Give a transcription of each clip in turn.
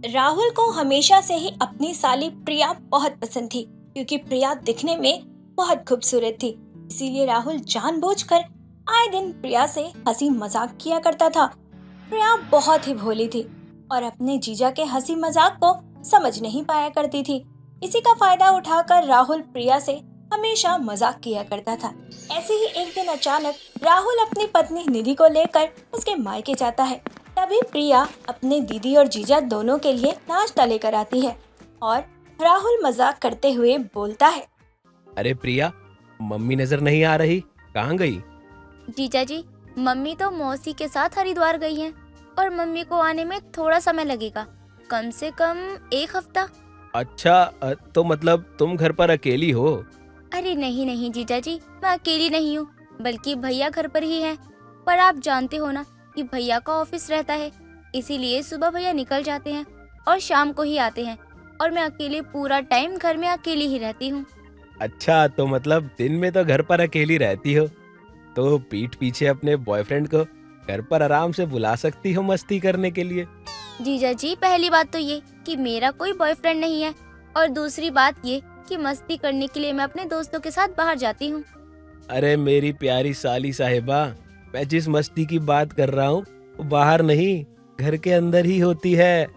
राहुल को हमेशा से ही अपनी साली प्रिया बहुत पसंद थी, क्योंकि प्रिया दिखने में बहुत खूबसूरत थी। इसीलिए राहुल जानबूझकर आए दिन प्रिया से हंसी मजाक किया करता था। प्रिया बहुत ही भोली थी और अपने जीजा के हंसी मजाक को समझ नहीं पाया करती थी। इसी का फायदा उठाकर राहुल प्रिया से हमेशा मजाक किया करता था। ऐसे ही एक दिन अचानक राहुल अपनी पत्नी निधि को लेकर उसके मायके जाता है। तभी प्रिया अपने दीदी और जीजा दोनों के लिए नाश्ता लेकर आती है और राहुल मजाक करते हुए बोलता है, अरे प्रिया, मम्मी नजर नहीं आ रही, कहाँ गई? जीजा जी, मम्मी तो मौसी के साथ हरिद्वार गई हैं और मम्मी को आने में थोड़ा समय लगेगा, कम से कम 1 हफ्ता। अच्छा, तो मतलब तुम घर पर अकेली हो? अरे नहीं नहीं जीजा जी, मैं अकेली नहीं हूँ, बल्कि भैया घर पर ही हैं। पर आप जानते हो ना कि भैया का ऑफिस रहता है, इसीलिए सुबह भैया निकल जाते हैं और शाम को ही आते हैं और मैं अकेले पूरा टाइम घर में अकेली ही रहती हूँ। अच्छा, तो मतलब दिन में तो घर पर अकेली रहती हो, तो पीठ पीछे अपने बॉयफ्रेंड को घर पर आराम से बुला सकती हो मस्ती करने के लिए। जीजा जी, पहली बात तो ये कि मेरा कोई बॉयफ्रेंड नहीं है और दूसरी बात ये कि मस्ती करने के लिए मैं अपने दोस्तों के साथ बाहर जाती हूँ। अरे मेरी प्यारी साली साहिबा, मैं जिस मस्ती की बात कर रहा हूँ वो बाहर नहीं, घर के अंदर ही होती है।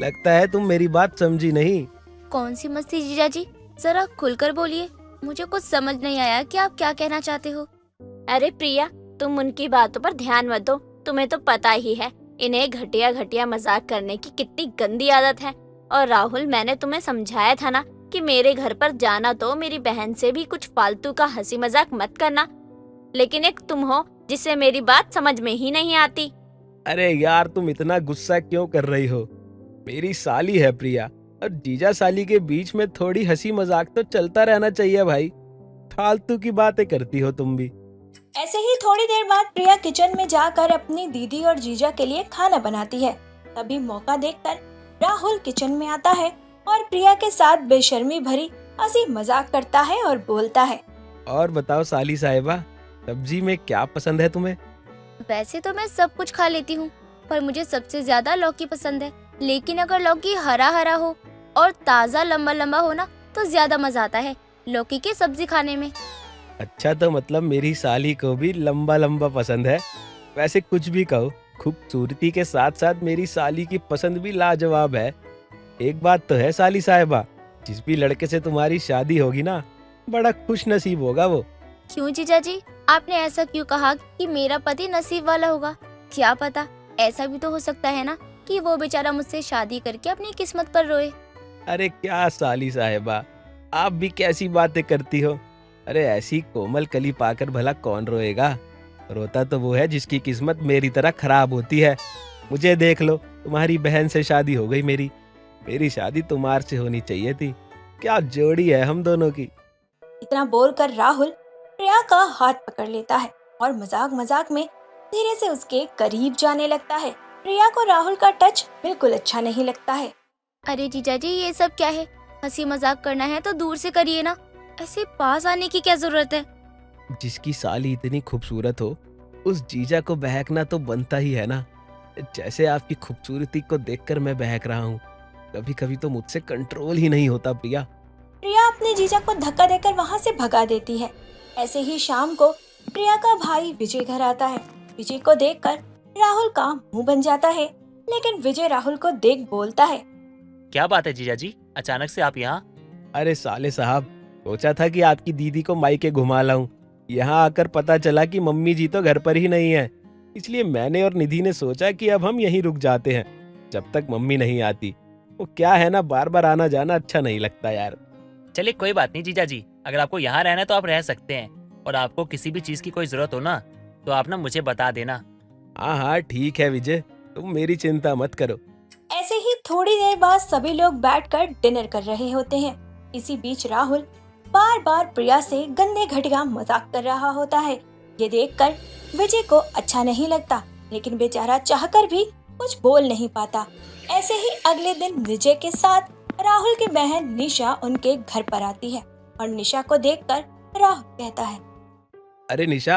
लगता है तुम मेरी बात समझी नहीं। कौन सी मस्ती जीजा जी, जरा खुलकर बोलिए, मुझे कुछ समझ नहीं आया कि आप क्या कहना चाहते हो। अरे प्रिया, तुम उनकी बातों पर ध्यान मत दो, तुम्हें तो पता ही है इन्हें घटिया घटिया मजाक करने की कितनी गंदी आदत है। और राहुल, मैंने तुम्हें समझाया था ना कि मेरे घर पर जाना तो मेरी बहन से भी कुछ फालतू का हंसी मजाक मत करना, लेकिन एक तुम हो जिससे मेरी बात समझ में ही नहीं आती। अरे यार, तुम इतना गुस्सा क्यों कर रही हो? मेरी साली है प्रिया, और जीजा साली के बीच में थोड़ी हंसी मजाक तो चलता रहना चाहिए भाई। फालतू की बातें करती हो तुम भी। ऐसे ही थोड़ी देर बाद प्रिया किचन में जाकर अपनी दीदी और जीजा के लिए खाना बनाती है। तभी मौका देखकर राहुल किचन में आता है और प्रिया के साथ बेशर्मी भरी हंसी मजाक करता है और बोलता है, और बताओ साली साहिबा, सब्जी में क्या पसंद है तुम्हें? वैसे तो मैं सब कुछ खा लेती हूँ, पर मुझे सबसे ज्यादा लौकी पसंद है। लेकिन अगर लौकी हरा हरा हो और ताज़ा लंबा लंबा हो ना, तो ज्यादा मजा आता है लौकी की सब्जी खाने में। अच्छा, तो मतलब मेरी साली को भी लंबा लंबा पसंद है। वैसे कुछ भी कहो, खूबसूरती के साथ साथ मेरी साली की पसंद भी लाजवाब है। एक बात तो है साली साहिबा, जिस भी लड़के से तुम्हारी शादी होगी ना, बड़ा खुश नसीब होगा वो। क्यों जीजा जी, आपने ऐसा क्यों कहा कि मेरा पति नसीब वाला होगा? क्या पता, ऐसा भी तो हो सकता है ना कि वो बेचारा मुझसे शादी करके अपनी किस्मत पर रोए। अरे क्या साली साहिबा, आप भी कैसी बातें करती हो? अरे ऐसी कोमल कली पाकर भला कौन रोएगा? रोता तो वो है जिसकी किस्मत मेरी तरह खराब होती है। मुझे देख लो, तुम्हारी बहन से शादी हो गई मेरी। मेरी शादी तुम्हार से होनी चाहिए थी। क्या जोड़ी है हम दोनों की। इतना बोलकर राहुल प्रिया का हाथ पकड़ लेता है और मजाक मजाक में धीरे से उसके करीब जाने लगता है। प्रिया को राहुल का टच बिल्कुल अच्छा नहीं लगता है। अरे जीजा जी, ये सब क्या है? हंसी मजाक करना है तो दूर से करिए ना, ऐसे पास आने की क्या जरूरत है? जिसकी साली इतनी खूबसूरत हो, उस जीजा को बहकना तो बनता ही है ना। जैसे आपकी खूबसूरती को देखकर मैं बहक रहा हूँ। कभी कभी तो मुझसे कंट्रोल ही नहीं होता प्रिया। प्रिया अपने जीजा को धक्का देकर वहाँ से भगा देती है। ऐसे ही शाम को प्रिया का भाई विजय घर आता है। विजय को देखकर राहुल का मुंह बन जाता है, लेकिन विजय राहुल को देख बोलता है, क्या बात है जीजा जी, अचानक से आप यहाँ? अरे साले साहब, सोचा था कि आपकी दीदी को मायके घुमा लाऊं। यहाँ आकर पता चला कि मम्मी जी तो घर पर ही नहीं है। इसलिए मैंने और निधि ने सोचा कि अब हम यहीं रुक जाते हैं जब तक मम्मी नहीं आती। वो क्या है ना, बार बार आना जाना अच्छा नहीं लगता यार। चलिए कोई बात नहीं जीजा जी, अगर आपको यहाँ रहना है तो आप रह सकते हैं, और आपको किसी भी चीज की कोई जरूरत हो ना तो आप ना मुझे बता देना। हाँ हाँ ठीक है विजय, तुम मेरी चिंता मत करो। ऐसे ही थोड़ी देर बाद सभी लोग बैठकर डिनर कर रहे होते हैं। इसी बीच राहुल बार बार प्रिया से गंदे घटिया मजाक कर रहा होता है। ये देखकर विजय को अच्छा नहीं लगता, लेकिन बेचारा चाहकर भी कुछ बोल नहीं पाता। ऐसे ही अगले दिन विजय के साथ राहुल की बहन निशा उनके घर पर आती है और निशा को देखकर राहुल कहता है, अरे निशा,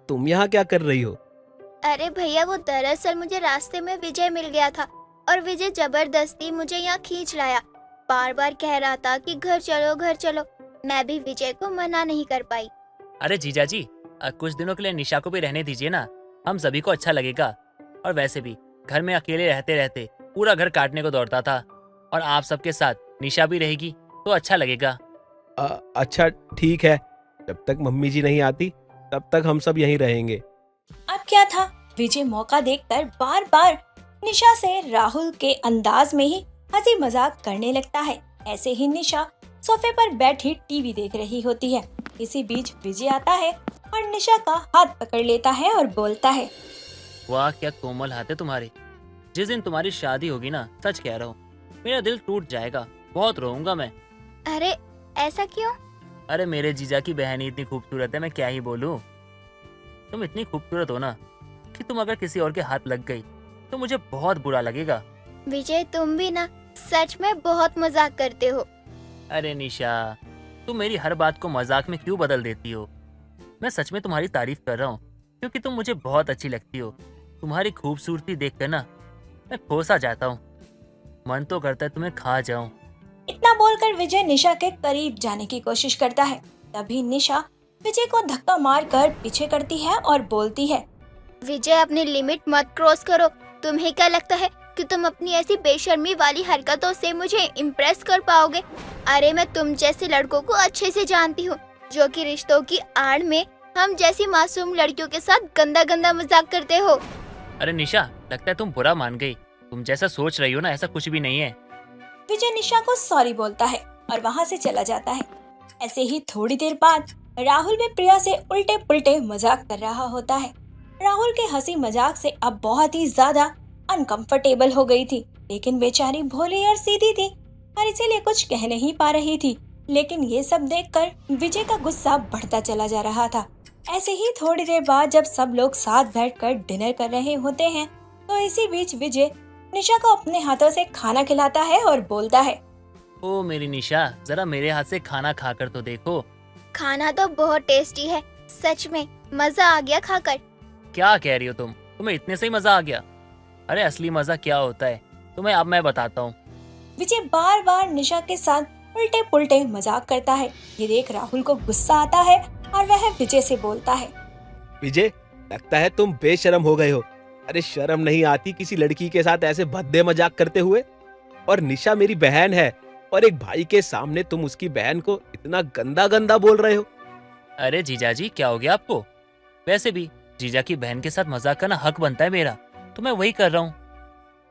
तुम यहाँ क्या कर रही हो? अरे भैया, वो दरअसल मुझे रास्ते में विजय मिल गया था और विजय जबरदस्ती मुझे यहाँ खींच लाया। बार बार कह रहा था कि घर चलो घर चलो। मैं भी विजय को मना नहीं कर पाई। अरे जीजा जी, कुछ दिनों के लिए निशा को भी रहने दीजिए ना, हम सभी को अच्छा लगेगा। और वैसे भी घर में अकेले रहते रहते पूरा घर काटने को दौड़ता था, और आप सबके साथ निशा भी रहेगी तो अच्छा लगेगा। अच्छा ठीक है, जब तक मम्मी जी नहीं आती तब तक हम सब यहीं रहेंगे। अब क्या था, विजय मौका देखकर बार बार निशा से राहुल के अंदाज में ही हंसी मजाक करने लगता है। ऐसे ही निशा सोफे पर बैठी टीवी देख रही होती है। इसी बीच विजय आता है और निशा का हाथ पकड़ लेता है और बोलता है, वाह क्या कोमल हाथ है तुम्हारे। जिस दिन तुम्हारी शादी होगी ना, सच कह रहा हूँ मेरा दिल टूट जाएगा, बहुत रोऊंगा मैं। अरे ऐसा क्यों? अरे मेरे जीजा की बहन ही इतनी खूबसूरत है, मैं क्या ही बोलूं। तुम इतनी खूबसूरत हो ना कि तुम अगर किसी और के हाथ लग गई तो मुझे बहुत बुरा लगेगा। विजय तुम भी ना सच में बहुत मजाक करते हो। अरे निशा, तुम मेरी हर बात को मजाक में क्यों बदल देती हो? मैं सच में तुम्हारी तारीफ कर रहा हूँ क्योंकि तुम मुझे बहुत अच्छी लगती हो। तुम्हारी खूबसूरती देखकर ना मैं खो सा जाता हूँ, मन तो करता है तुम्हें खा जाऊं। इतना बोलकर विजय निशा के करीब जाने की कोशिश करता है। तभी निशा विजय को धक्का मारकर पीछे करती है और बोलती है, विजय अपनी लिमिट मत क्रॉस करो। तुम्हें क्या लगता है कि तुम अपनी ऐसी बेशर्मी वाली हरकतों से मुझे इम्प्रेस कर पाओगे? अरे मैं तुम जैसे लड़कों को अच्छे से जानती हूँ जो कि रिश्तों की आड़ में हम जैसी मासूम लड़कियों के साथ गंदा गंदा मजाक करते हो। अरे निशा, लगता है तुम बुरा मान गई। तुम जैसा सोच रही हो ना ऐसा कुछ भी नहीं है। विजय निशा को सॉरी बोलता है और वहाँ से चला जाता है। ऐसे ही थोड़ी देर बाद राहुल भी प्रिया से उल्टे पुल्टे मजाक कर रहा होता है। राहुल के हंसी मजाक से अब बहुत ही ज्यादा अनकंफर्टेबल हो गई थी, लेकिन बेचारी भोली और सीधी थी और इसीलिए कुछ कह नहीं पा रही थी। लेकिन ये सब देखकर विजय का गुस्सा बढ़ता चला जा रहा था। ऐसे ही थोड़ी देर बाद जब सब लोग साथ बैठकर डिनर कर रहे होते हैं तो इसी बीच विजय निशा को अपने हाथों से खाना खिलाता है और बोलता है, ओ मेरी निशा, जरा मेरे हाथ से खाना खाकर तो देखो। खाना तो बहुत टेस्टी है, सच में मजा आ गया खाकर। क्या कह रही हो तुम? तुम्हें इतने से ही मजा आ गया? अरे असली मजा क्या होता है तुम्हें अब मैं बताता हूँ। विजय बार बार निशा के साथ उल्टे पुल्टे मजाक करता है। ये देख राहुल को गुस्सा आता है और वह विजय से बोलता है, विजय, लगता है तुम बेशरम हो गए हो। अरे शर्म नहीं आती किसी लड़की के साथ ऐसे भद्दे मजाक करते हुए? और निशा मेरी बहन है और एक भाई के सामने तुम उसकी बहन को इतना गंदा गंदा बोल रहे हो। अरे जीजा जी, क्या हो गया आपको? वैसे भी जीजा की बहन के साथ मजाक करना हक बनता है मेरा, तो मैं वही कर रहा हूँ।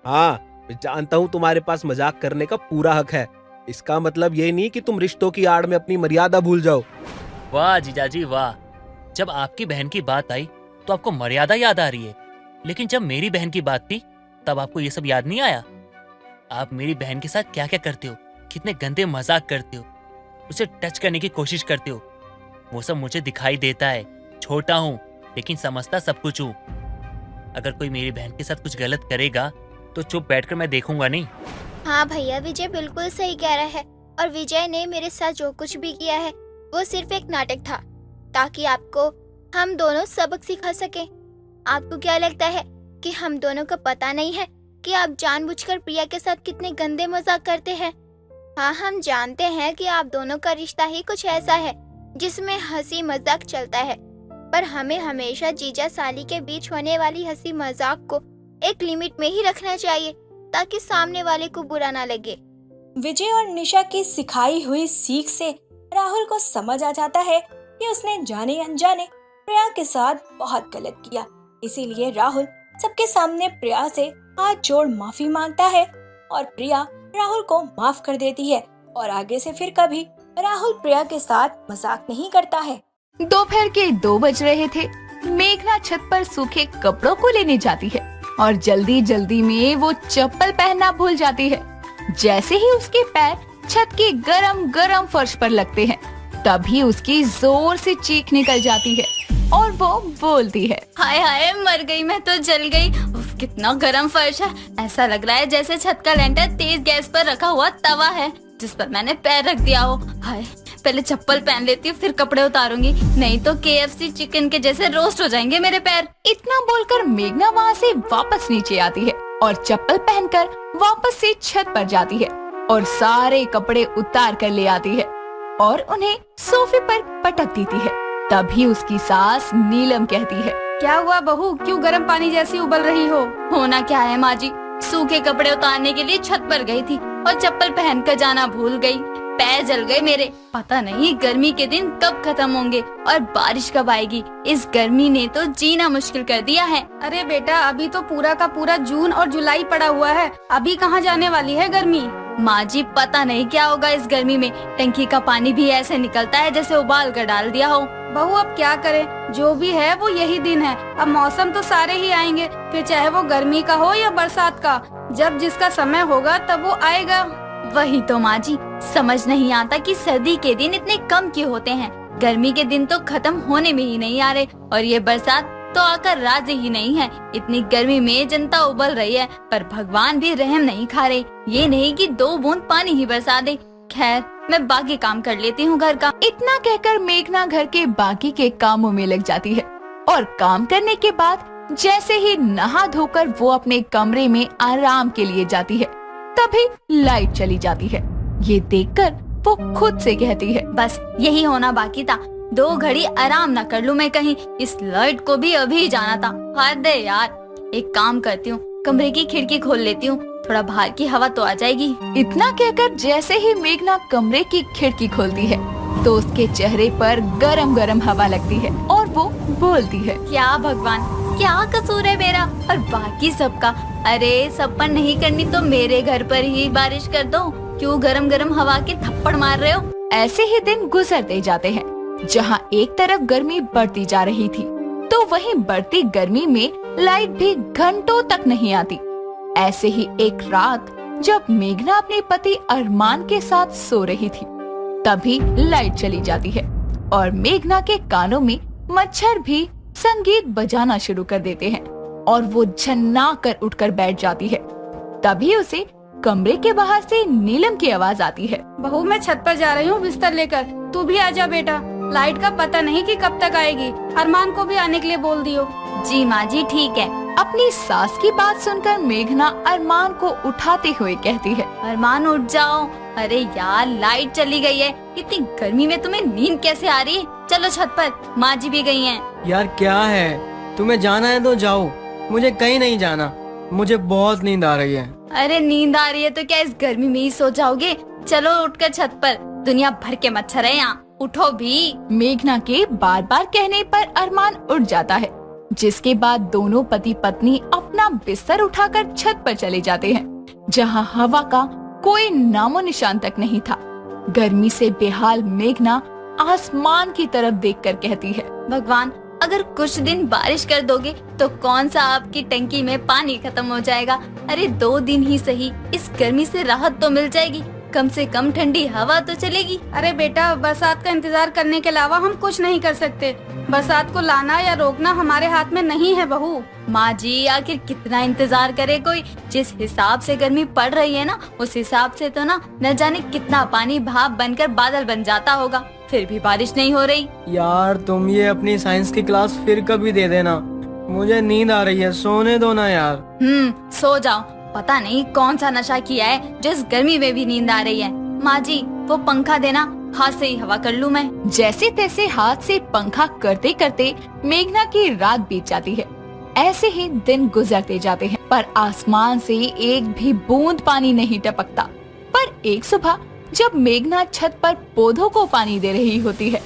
हाँ, मैं जानता हूँ तुम्हारे पास मजाक करने का पूरा हक है। इसका मतलब ये नहीं कि तुम रिश्तों की आड़ में अपनी मर्यादा भूल जाओ। वाह जीजा जी वाह, जब आपकी बहन की बात आई तो आपको मर्यादा याद आ रही है, लेकिन जब मेरी बहन की बात थी तब आपको ये सब याद नहीं आया? आप मेरी बहन के साथ क्या क्या करते हो, कितने गंदे मजाक करते हो, उसे टच करने की कोशिश करते हो, वो सब मुझे दिखाई देता है। छोटा हूँ लेकिन समझता सब कुछ हूँ। अगर कोई मेरी बहन के साथ कुछ गलत करेगा तो चुप बैठकर मैं देखूंगा नहीं। हाँ भैया, विजय बिल्कुल सही कह रहा है। और विजय ने मेरे साथ जो कुछ भी किया है वो सिर्फ एक नाटक था, ताकि आपको हम दोनों सबक सिखा सके। आपको क्या लगता है कि हम दोनों को पता नहीं है कि आप जानबूझकर प्रिया के साथ कितने गंदे मजाक करते हैं? हाँ, हम जानते हैं कि आप दोनों का रिश्ता ही कुछ ऐसा है जिसमें हंसी मजाक चलता है, पर हमें हमेशा जीजा साली के बीच होने वाली हंसी मजाक को एक लिमिट में ही रखना चाहिए ताकि सामने वाले को बुरा ना लगे। विजय और निशा की सिखाई हुई सीख से राहुल को समझ आ जाता है कि उसने जाने अनजाने प्रिया के साथ बहुत गलत किया। इसीलिए राहुल सबके सामने प्रिया से हाथ जोड़ माफी मांगता है और प्रिया राहुल को माफ कर देती है और आगे से फिर कभी राहुल प्रिया के साथ मजाक नहीं करता है। दोपहर के 2 बज रहे थे। मेघना छत पर सूखे कपड़ों को लेने जाती है और जल्दी जल्दी में वो चप्पल पहनना भूल जाती है। जैसे ही उसके पैर छत की गरम गरम फर्श पर लगते हैं, तभी उसकी जोर से चीख निकल जाती है और वो बोलती है, हाय हाय, मर गई मैं तो, जल गई। उफ, कितना गरम फर्श है। ऐसा लग रहा है जैसे छत का लेंटर तेज गैस पर रखा हुआ तवा है जिस पर मैंने पैर रख दिया हो। हाय, पहले चप्पल पहन लेती हूँ फिर कपड़े उतारूंगी, नहीं तो KFC चिकन के जैसे रोस्ट हो जाएंगे मेरे पैर। इतना बोलकर मेघना वहाँ से वापस नीचे आती है और चप्पल पहनकर वापस से छत पर जाती है और सारे कपड़े उतार कर ले आती है और उन्हें सोफे पर पटक देती है। तभी उसकी सास नीलम कहती है, क्या हुआ बहू, क्यों गर्म पानी जैसी उबल रही हो? होना क्या है माँ जी, सूखे कपड़े उतारने के लिए छत पर गई थी और चप्पल पहनकर जाना भूल गई। पैर जल गए मेरे। पता नहीं गर्मी के दिन कब खत्म होंगे और बारिश कब आएगी। इस गर्मी ने तो जीना मुश्किल कर दिया है। अरे बेटा, अभी तो पूरा का पूरा जून और जुलाई पड़ा हुआ है, अभी कहाँ जाने वाली है गर्मी? माँ जी पता नहीं क्या होगा इस गर्मी में, टंकी का पानी भी ऐसे निकलता है जैसे उबाल कर डाल दिया हो। बहू अब क्या करें, जो भी है वो यही दिन है। अब मौसम तो सारे ही आएंगे, फिर चाहे वो गर्मी का हो या बरसात का। जब जिसका समय होगा तब वो आएगा। वही तो माँ जी, समझ नहीं आता कि सर्दी के दिन इतने कम क्यों होते हैं। गर्मी के दिन तो खत्म होने में ही नहीं आ रहे और ये बरसात तो आकर राजी ही नहीं है। इतनी गर्मी में जनता उबल रही है पर भगवान भी रहम नहीं खा रहे। ये नहीं कि 2 बूंद पानी ही बरसा दे। खैर मैं बाकी काम कर लेती हूँ घर का। इतना कहकर मेघना घर के बाकी के कामों में लग जाती है और काम करने के बाद जैसे ही नहा धोकर वो अपने कमरे में आराम के लिए जाती है, तभी लाइट चली जाती है। ये देखकर वो खुद से कहती है, बस यही होना बाकी था, 2 घड़ी आराम न कर लूं मैं कहीं। इस लाइट को भी अभी जाना था। हद है यार। एक काम करती हूँ, कमरे की खिड़की खोल लेती हूँ, थोड़ा बाहर की हवा तो आ जाएगी। इतना कहकर जैसे ही मेघना कमरे की खिड़की खोलती है तो उसके चेहरे पर गरम गरम हवा लगती है और वो बोलती है, क्या भगवान, क्या कसूर है मेरा और बाकी सबका? अरे सब पर नहीं करनी तो मेरे घर पर ही बारिश कर दो। क्यों गरम गरम हवा के थप्पड़ मार रहे हो? ऐसे ही दिन गुजरते जाते हैं। जहाँ एक तरफ गर्मी बढ़ती जा रही थी तो वहीं बढ़ती गर्मी में लाइट भी घंटों तक नहीं आती। ऐसे ही एक रात जब मेघना अपने पति अरमान के साथ सो रही थी, तभी लाइट चली जाती है और मेघना के कानों में मच्छर भी संगीत बजाना शुरू कर देते हैं और वो झन्ना कर उठकर बैठ जाती है। तभी उसे कमरे के बाहर से नीलम की आवाज आती है, बहू मैं छत पर जा रही हूँ बिस्तर लेकर, तू भी आजा बेटा। लाइट का पता नहीं कि कब तक आएगी, अरमान को भी आने के लिए बोल दियो। जी माँ जी ठीक है। अपनी सास की बात सुनकर मेघना अरमान को उठाते हुए कहती है, अरमान उठ जाओ। अरे यार लाइट चली गई है, इतनी गर्मी में तुम्हें नींद कैसे आ रही है? चलो छत पर, माँ जी भी गई हैं। यार क्या है, तुम्हें जाना है तो जाओ, मुझे कहीं नहीं जाना, मुझे बहुत नींद आ रही है। अरे नींद आ रही है तो क्या इस गर्मी में ही सो जाओगे? चलो उठकर छत पर, दुनिया भर के मच्छर है यहाँ, उठो भी। मेघना के बार बार कहने पर अरमान उठ जाता है, जिसके बाद दोनों पति पत्नी अपना बिस्तर उठाकर छत पर चले जाते हैं, जहाँ हवा का कोई नामो निशान तक नहीं था। गर्मी से बेहाल मेघना आसमान की तरफ देखकर कहती है, भगवान अगर कुछ दिन बारिश कर दोगे तो कौन सा आपकी टंकी में पानी खत्म हो जाएगा। अरे 2 दिन ही सही, इस गर्मी से राहत तो मिल जाएगी, कम से कम ठंडी हवा तो चलेगी। अरे बेटा, बरसात का इंतजार करने के अलावा हम कुछ नहीं कर सकते। बरसात को लाना या रोकना हमारे हाथ में नहीं है बहू। माँ जी आखिर कितना इंतजार करे कोई? जिस हिसाब से गर्मी पड़ रही है ना, उस हिसाब से तो ना न जाने कितना पानी भाप बनकर बादल बन जाता होगा, फिर भी बारिश नहीं हो रही। यार तुम ये अपनी साइंस की क्लास फिर कभी दे देना, मुझे नींद आ रही है, सोने दो ना यार। सो जाओ। पता नहीं कौन सा नशा किया है जो इस गर्मी में भी नींद आ रही है। माँ जी वो पंखा देना, हाथ से ही हवा कर लूँ मैं। जैसे तैसे हाथ से पंखा करते करते मेघना की रात बीत जाती है। ऐसे ही दिन गुजरते जाते हैं पर आसमान से एक भी बूंद पानी नहीं टपकता। पर एक सुबह जब मेघना छत पर पौधों को पानी दे रही होती है,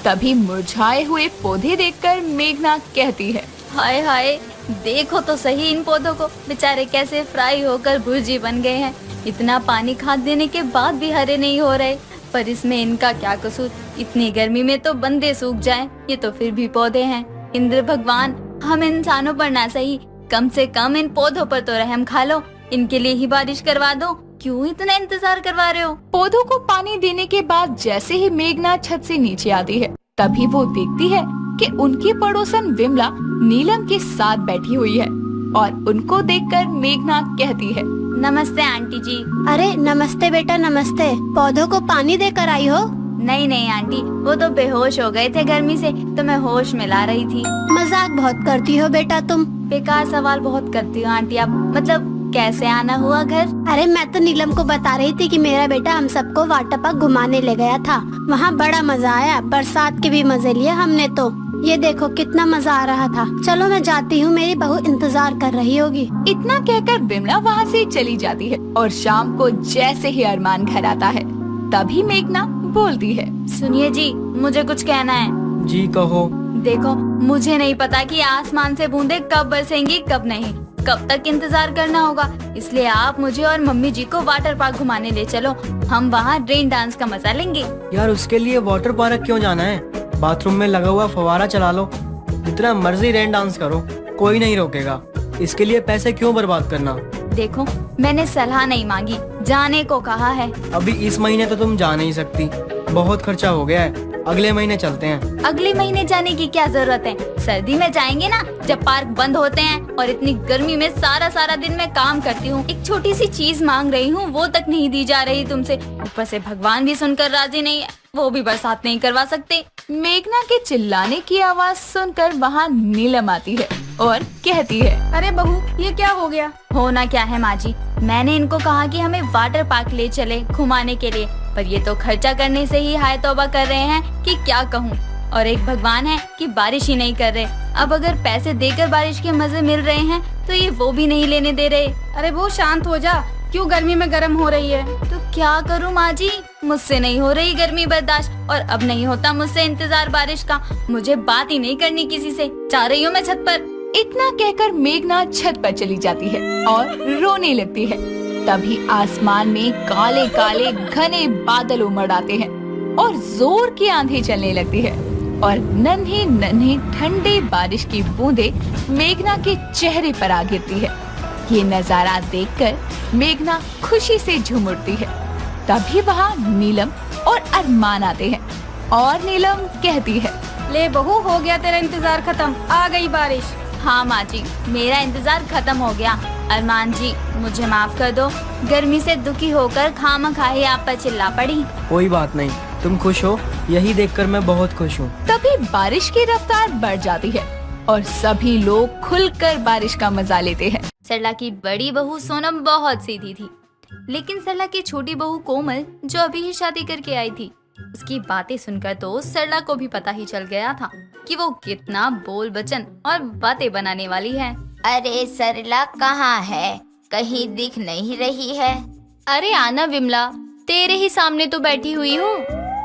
तभी मुरझाए हुए पौधे देखकर मेघना कहती है, हाय हाय देखो तो सही इन पौधों को, बेचारे कैसे फ्राई होकर भुर्जी बन गए हैं। इतना पानी खाद देने के बाद भी हरे नहीं हो रहे, पर इसमें इनका क्या कसूर? इतनी गर्मी में तो बंदे सूख जाएं, ये तो फिर भी पौधे हैं। इंद्र भगवान हम इंसानों पर ना सही, कम से कम इन पौधों पर तो रहम खा लो, इनके लिए ही बारिश करवा दो। क्यों इतना इंतजार करवा रहे हो? पौधों को पानी देने के बाद जैसे ही मेघना छत से नीचे आती है, तभी वो देखती है कि उनकी पड़ोसन विमला नीलम के साथ बैठी हुई है और उनको देखकर मेघना कहती है, नमस्ते आंटी जी। अरे नमस्ते बेटा नमस्ते, पौधों को पानी देकर आई हो? नहीं नहीं आंटी, वो तो बेहोश हो गए थे गर्मी से, तो मैं होश में ला रही थी। मजाक बहुत करती हो बेटा तुम। बेकार सवाल बहुत करती हो आंटी आप, मतलब कैसे आना हुआ घर? अरे मैं तो नीलम को बता रही थी कि मेरा बेटा हम सबको वाटर पार्क घुमाने ले गया था। वहाँ बड़ा मजा आया, बरसात के भी मजे लिए हमने तो। ये देखो कितना मजा आ रहा था। चलो मैं जाती हूँ, मेरी बहू इंतजार कर रही होगी। इतना कहकर विमला वहाँ से चली जाती है और शाम को जैसे ही अरमान घर आता है तभी मेघना बोलती है, सुनिए जी, मुझे कुछ कहना है। जी कहो। देखो, मुझे नहीं पता कि आसमान से बूंदे कब बरसेंगी कब नहीं, कब तक इंतजार करना होगा। इसलिए आप मुझे और मम्मी जी को वाटर पार्क घुमाने ले चलो। हम वहाँ रेन डांस का मजा लेंगे। यार उसके लिए वाटर पार्क क्यों जाना है? बाथरूम में लगा हुआ फव्वारा चला लो, जितना मर्जी रेन डांस करो, कोई नहीं रोकेगा। इसके लिए पैसे क्यों बर्बाद करना? देखो, मैंने सलाह नहीं मांगी, जाने को कहा है। अभी इस महीने तो तुम जा नहीं सकती, बहुत खर्चा हो गया है। अगले महीने चलते हैं। अगले महीने जाने की क्या जरूरत है? सर्दी में जाएंगे ना, जब पार्क बंद होते हैं। और इतनी गर्मी में सारा दिन मैं काम करती हूँ, एक छोटी सी चीज मांग रही हूँ, वो तक नहीं दी जा रही तुमसे। ऊपर से भगवान भी सुनकर राजी नहीं है, वो भी बरसात नहीं करवा सकते। मेघना के चिल्लाने की आवाज सुनकर वहाँ नीलम आती है और कहती है, अरे बहू, ये क्या हो गया? होना क्या है माँ जी, मैंने इनको कहा कि हमें वाटर पार्क ले चले घुमाने के लिए, पर ये तो खर्चा करने से ही हाय तौबा कर रहे हैं कि क्या कहूँ। और एक भगवान है कि बारिश ही नहीं कर रहे। अब अगर पैसे देकर बारिश के मजे मिल रहे हैं तो ये वो भी नहीं लेने दे रहे। अरे बहू शांत हो जा, क्यों गर्मी में गर्म हो रही है? तो क्या करूँ माँ जी, मुझसे नहीं हो रही गर्मी बर्दाश्त, और अब नहीं होता मुझसे इंतजार बारिश का। मुझे बात ही नहीं करनी किसी से, जा रही हूँ मैं छत पर। इतना कहकर मेघना छत पर चली जाती है और रोने लगती है। तभी आसमान में काले काले घने बादल उमड़ आते हैं और जोर की आंधी चलने लगती है और नन्ही नन्ही ठंडे बारिश की बूंदे मेघना के चेहरे पर आ गिरती है। ये नजारा देखकर मेघना खुशी से झूम उठती है। तभी वहाँ नीलम और अरमान आते हैं और नीलम कहती है, ले बहू, हो गया तेरा इंतजार खत्म, आ गई बारिश। हाँ माँ जी, मेरा इंतजार खत्म हो गया। अरमान जी, मुझे माफ कर दो, गर्मी से दुखी होकर खामखाही आप पर चिल्ला पड़ी। कोई बात नहीं, तुम खुश हो, यही देखकर मैं बहुत खुश हूँ। तभी बारिश की रफ्तार बढ़ जाती है और सभी लोग खुलकर बारिश का मजा लेते हैं। सरला की बड़ी बहू सोनम बहुत सीधी थी, लेकिन सरला की छोटी बहू कोमल, जो अभी ही शादी करके आई थी, उसकी बातें सुनकर तो सरला को भी पता ही चल गया था कि वो कितना बोल बचन और बातें बनाने वाली है। अरे सरला कहाँ है? कहीं दिख नहीं रही है। अरे आना विमला, तेरे ही सामने तो बैठी हुई हूँ।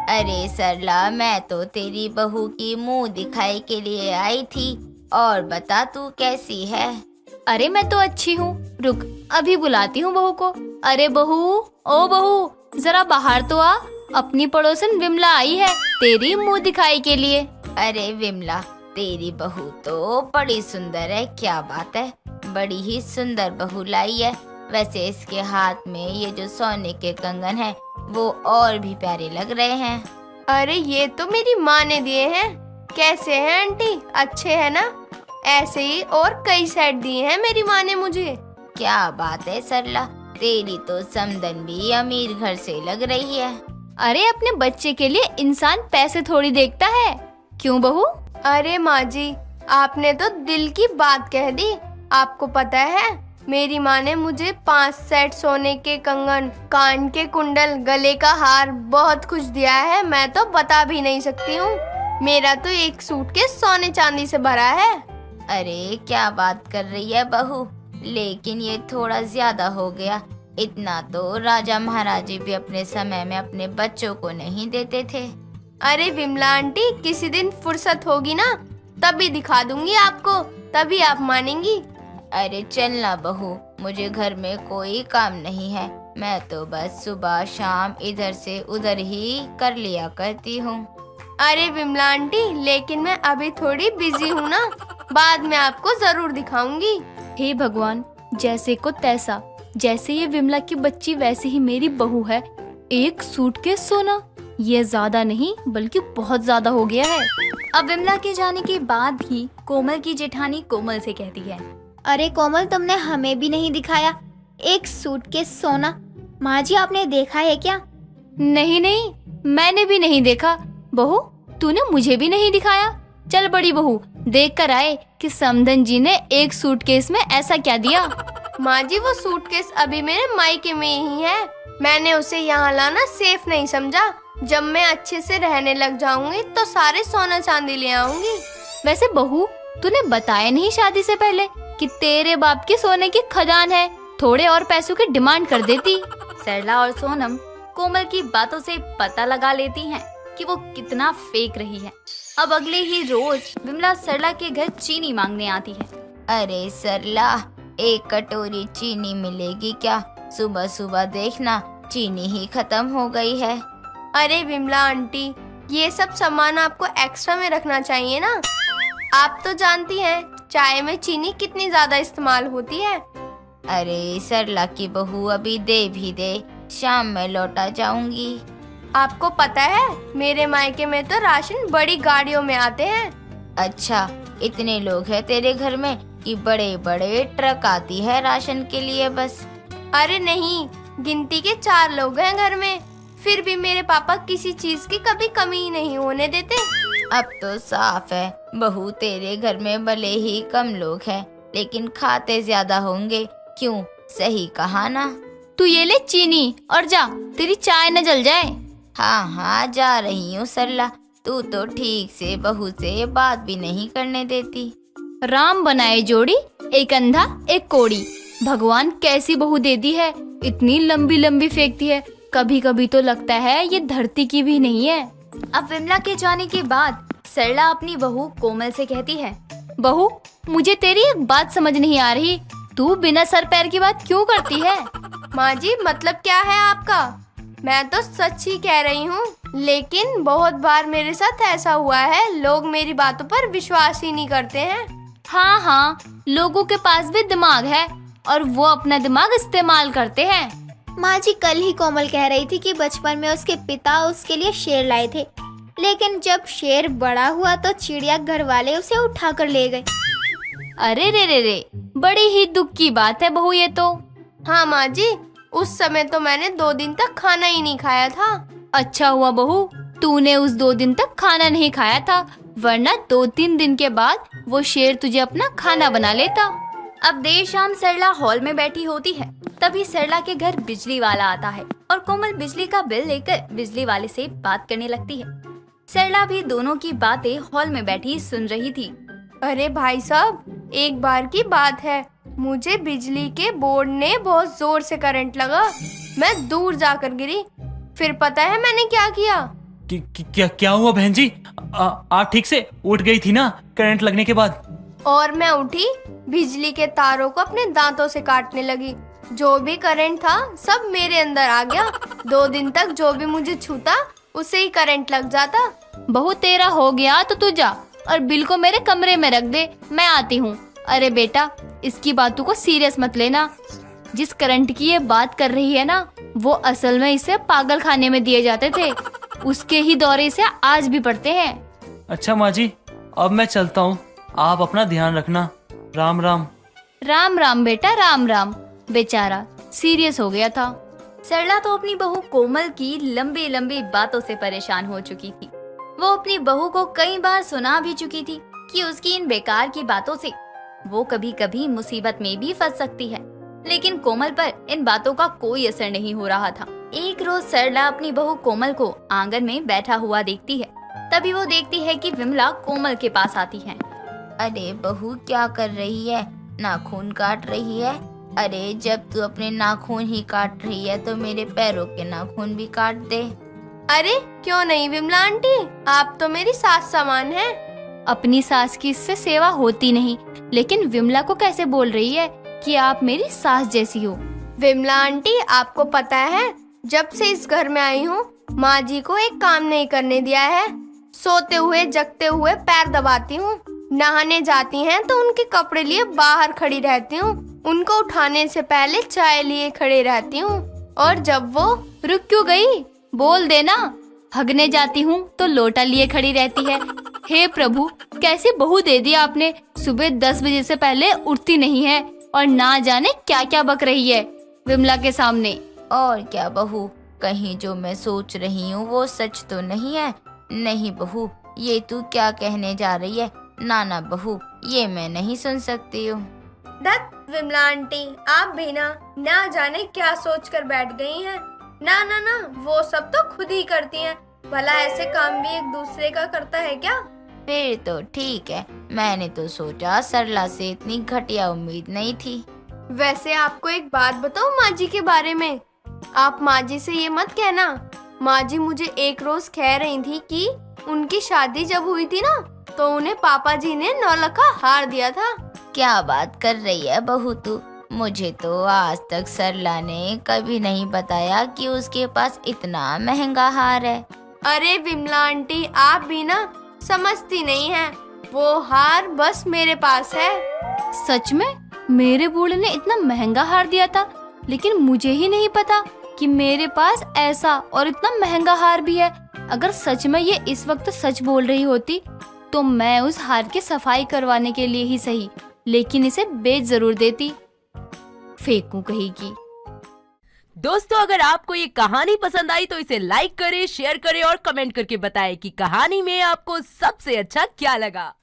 अरे सरला, मैं तो तेरी बहू की मुंह दिखाई के लिए आई थी। और बता, तू कैसी है? अरे मैं तो अच्छी हूँ, रुक अभी बुलाती हूँ बहू को। अरे बहू, ओ बहू, जरा बाहर तो आ, अपनी पड़ोसन विमला आई है तेरी मुंह दिखाई के लिए। अरे विमला, तेरी बहू तो बड़ी सुंदर है। क्या बात है, बड़ी ही सुंदर बहू लाई है। वैसे इसके हाथ में ये जो सोने के कंगन है वो और भी प्यारे लग रहे हैं। अरे ये तो मेरी माँ ने दिए हैं। कैसे हैं आंटी, अच्छे हैं ना? ऐसे ही और कई सेट दिए हैं मेरी माँ ने मुझे। क्या बात है सरला, तेरी तो समदन भी अमीर घर से लग रही है। अरे अपने बच्चे के लिए इंसान पैसे थोड़ी देखता है, क्यों बहू? अरे माँ जी, आपने तो दिल की बात कह दी। आपको पता है, मेरी माँ ने मुझे 5 सेट सोने के कंगन, कान के कुंडल, गले का हार बहुत कुछ दिया है। मैं तो बता भी नहीं सकती हूँ। मेरा तो एक सूटकेस सोने चांदी से भरा है। अरे क्या बात कर रही है बहू, लेकिन ये थोड़ा ज्यादा हो गया। इतना तो राजा महाराजे भी अपने समय में अपने बच्चों को नहीं देते थे। अरे विमला आंटी, किसी दिन फुर्सत होगी ना, तभी दिखा दूंगी आपको, तभी आप मानेंगी। अरे चलना बहू, मुझे घर में कोई काम नहीं है। मैं तो बस सुबह शाम इधर से उधर ही कर लिया करती हूँ। अरे विमला आंटी, लेकिन मैं अभी थोड़ी बिजी हूँ ना, बाद में आपको जरूर दिखाऊंगी। हे भगवान, जैसे को तैसा, जैसे ये विमला की बच्ची वैसे ही मेरी बहू है। एक सूटकेस सोना, ये ज्यादा नहीं बल्कि बहुत ज्यादा हो गया है। अब विमला के जाने के बाद ही कोमल की जेठानी कोमल से कहती है, अरे कोमल, तुमने हमें भी नहीं दिखाया एक सूटकेस सोना। माँ जी, आपने देखा है क्या? नहीं नहीं, मैंने भी नहीं देखा। बहू, तूने मुझे भी नहीं दिखाया। चल बड़ी बहू, देख कर आए कि समधन जी ने एक सूटकेस में ऐसा क्या दिया। माँ जी वो सूटकेस अभी मेरे मायके में ही है। मैंने उसे यहाँ लाना सेफ नहीं समझा। जब मैं अच्छे से रहने लग जाऊंगी तो सारे सोना चांदी ले आऊंगी। वैसे बहू, तूने बताया नहीं शादी से पहले कि तेरे बाप की सोने की खदान है, थोड़े और पैसों की डिमांड कर देती। सरला और सोनम कोमल की बातों से पता लगा लेती हैं कि वो कितना फेक रही है। अब अगले ही रोज विमला सरला के घर चीनी मांगने आती है। अरे सरला, एक कटोरी चीनी मिलेगी क्या? सुबह सुबह देखना चीनी ही खत्म हो गई है। अरे विमला आंटी, ये सब सामान आपको एक्स्ट्रा में रखना चाहिए ना। आप तो जानती हैं चाय में चीनी कितनी ज्यादा इस्तेमाल होती है। अरे सरला की बहू, अभी दे भी दे, शाम में लौटा जाऊंगी। आपको पता है मेरे मायके में तो राशन बड़ी गाड़ियों में आते हैं। अच्छा, इतने लोग हैं तेरे घर में कि बड़े बड़े ट्रक आती है राशन के लिए बस? अरे नहीं, गिनती के 4 लोग हैं घर में, फिर भी मेरे पापा किसी चीज की कभी कमी नहीं होने देते। अब तो साफ है बहू, तेरे घर में भले ही कम लोग हैं लेकिन खाते ज्यादा होंगे। क्यों, सही कहा ना? तू ये ले चीनी और जा, तेरी चाय न जल जाए। हाँ हाँ, जा रही हूँ सरला। तू तो ठीक से बहू से बात भी नहीं करने देती। राम बनाए जोड़ी, एक अंधा एक कोड़ी। भगवान कैसी बहू दे दी है, इतनी लंबी लंबी फेंकती है, कभी कभी तो लगता है ये धरती की भी नहीं है। अब विमला के जाने के बाद सरला अपनी बहू कोमल से कहती है, बहू मुझे तेरी एक बात समझ नहीं आ रही, तू बिना सर पैर की बात क्यों करती है? माँ जी मतलब क्या है आपका? मैं तो सच ही कह रही हूँ, लेकिन बहुत बार मेरे साथ ऐसा हुआ है, लोग मेरी बातों पर विश्वास ही नहीं करते हैं। हाँ हाँ, लोगों के पास भी दिमाग है और वो अपना दिमाग इस्तेमाल करते हैं। माँ जी, कल ही कोमल कह रही थी कि बचपन में उसके पिता उसके लिए शेर लाए थे, लेकिन जब शेर बड़ा हुआ तो चिड़िया घर वाले उसे उठा कर ले गए। अरे रे रे रे, बड़ी ही दुख की बात है बहू ये तो। हाँ माँ जी, उस समय तो मैंने 2 दिन तक खाना ही नहीं खाया था। अच्छा हुआ बहू तूने उस 2 दिन तक खाना नहीं खाया था, वरना 2-3 दिन के बाद वो शेर तुझे अपना खाना बना लेता। अब देर शाम सरला हॉल में बैठी होती है, तभी सरला के घर बिजली वाला आता है और कोमल बिजली का बिल लेकर बिजली वाले से बात करने लगती है। सरला भी दोनों की बातें हॉल में बैठी सुन रही थी। अरे भाई साहब, एक बार की बात है, मुझे बिजली के बोर्ड ने बहुत जोर से करंट लगा। मैं दूर जाकर गिरी। फिर पता है मैंने क्या किया? क्या हुआ बहन जी? आप ठीक से उठ गई थी ना करंट लगने के बाद? और मैं उठी, बिजली के तारों को अपने दांतों से काटने लगी। जो भी करंट था सब मेरे अंदर आ गया। 2 दिन तक जो भी मुझे छूता उसे ही करंट लग जाता। बहू तेरा हो गया तो तू जा और बिल को मेरे कमरे में रख दे, मैं आती हूँ। अरे बेटा, इसकी बातों को सीरियस मत लेना। जिस करंट की ये बात कर रही है ना, वो असल में इसे पागल खाने में दिए जाते थे, उसके ही दौरे इसे आज भी पड़ते हैं। अच्छा माँ जी, अब मैं चलता हूँ, आप अपना ध्यान रखना। राम राम। राम राम बेटा, राम राम। बेचारा सीरियस हो गया था। सरला तो अपनी बहू कोमल की लंबी लंबी बातों से परेशान हो चुकी थी। वो अपनी बहू को कई बार सुना भी चुकी थी कि उसकी इन बेकार की बातों से वो कभी कभी मुसीबत में भी फंस सकती है, लेकिन कोमल पर इन बातों का कोई असर नहीं हो रहा था। एक रोज सरला अपनी बहू कोमल को आंगन में बैठा हुआ देखती है। तभी वो देखती है कि विमला कोमल के पास आती है। अरे बहू, क्या कर रही है? नाखून काट रही है? अरे जब तू अपने नाखून ही काट रही है तो मेरे पैरों के नाखून भी काट दे। अरे क्यों नहीं विमला आंटी, आप तो मेरी सास समान हैं। अपनी सास की इससे सेवा होती नहीं, लेकिन विमला को कैसे बोल रही है कि आप मेरी सास जैसी हो। विमला आंटी, आपको पता है जब से इस घर में आई हूँ माँ जी को एक काम नहीं करने दिया है। सोते हुए जगते हुए पैर दबाती हूँ, नहाने जाती हैं तो उनके कपड़े लिए बाहर खड़ी रहती हूँ, उनको उठाने से पहले चाय लिए खड़े रहती हूँ, और जब वो रुक क्यों गई, बोल देना। हगने जाती हूँ तो लोटा लिए खड़ी रहती है। हे प्रभु, कैसी बहू दे दी आपने। सुबह 10 बजे से पहले उठती नहीं है और ना जाने क्या क्या बक रही है विमला के सामने। और क्या बहू, कहीं जो मैं सोच रही हूँ वो सच तो नहीं है? नहीं बहू, ये तू क्या कहने जा रही है? ना ना बहू, ये मैं नहीं सुन सकती हूँ। धत, विमला आंटी, आप भी ना जाने क्या सोच कर बैठ गई हैं। ना ना ना, वो सब तो खुद ही करती हैं। भला ऐसे काम भी एक दूसरे का करता है क्या? फिर तो ठीक है, मैंने तो सोचा सरला से इतनी घटिया उम्मीद नहीं थी। वैसे आपको एक बात बताऊं माँ जी के बारे में। आप माँ जी से ये मत कहना। माँ जी मुझे एक रोज कह रही थी कि उनकी शादी जब हुई थी ना, तो उन्हें पापा जी ने 9 लाख का हार दिया था। क्या बात कर रही है बहू तू? मुझे तो आज तक सरला ने कभी नहीं बताया कि उसके पास इतना महंगा हार है। अरे विमला आंटी, आप भी समझती नहीं हैं। वो हार बस मेरे पास है। सच में मेरे बूढ़े ने इतना महंगा हार दिया था, लेकिन मुझे ही नहीं पता कि मेरे पास ऐसा और इतना महंगा हार भी है। अगर सच में ये इस वक्त सच बोल रही होती तो मैं उस हार की सफाई करवाने के लिए ही सही, लेकिन इसे बेच जरूर देती। फेंकू कहेगी। दोस्तों, अगर आपको ये कहानी पसंद आई तो इसे लाइक करें, शेयर करें और कमेंट करके बताएं कि कहानी में आपको सबसे अच्छा क्या लगा।